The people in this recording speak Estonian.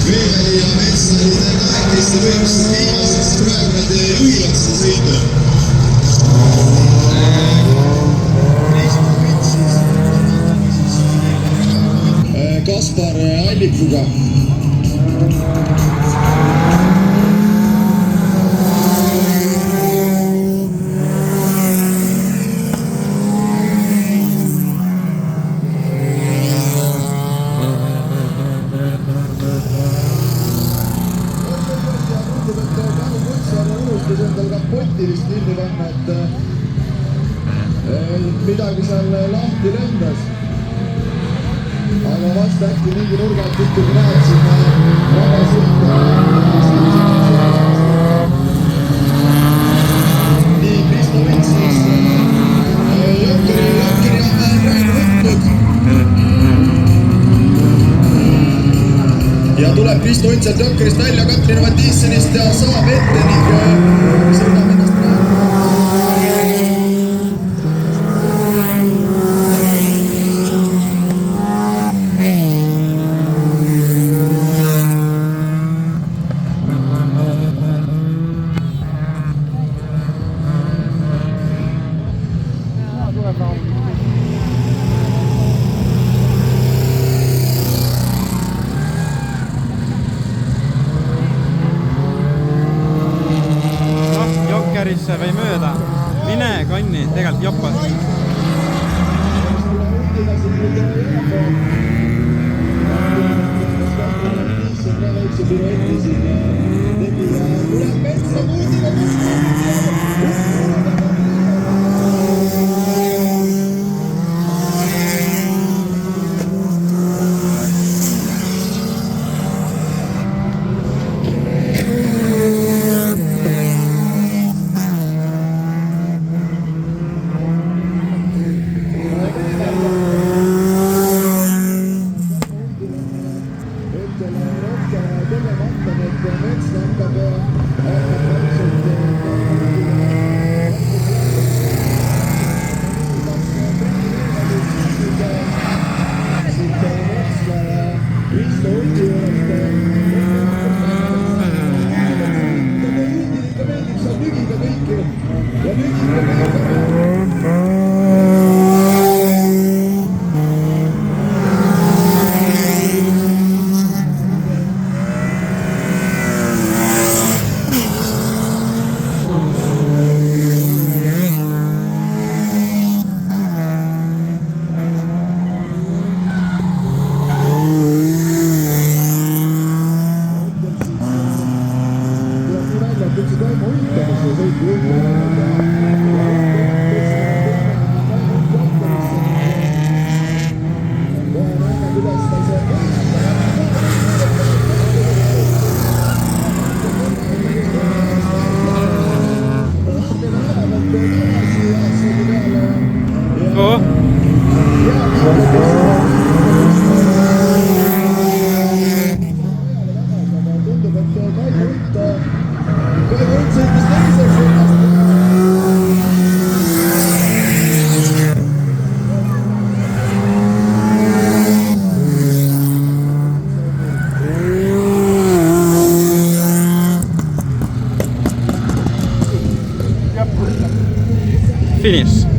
Veeväli ja Metsalide kahekesti võimsust viimasest praegu nad juhivad seda sõitu. Kaspar Allikuga. Endal kapotti vist kinni panna, et midagi seal lahti lendas. Aga vast äkki mingi nurgalt ikkagi näed sinna väga sõita. Nii, Kristo Metsas Jokkeri on praegu võtnud. Ja tuleb Kristo Metsas Jokkerist välja Katrin Matissonist ja saab ette ning sõidab ennast praegu. Jokkerisse või mööda. Mine kanni, tegelikult joppas. Finish.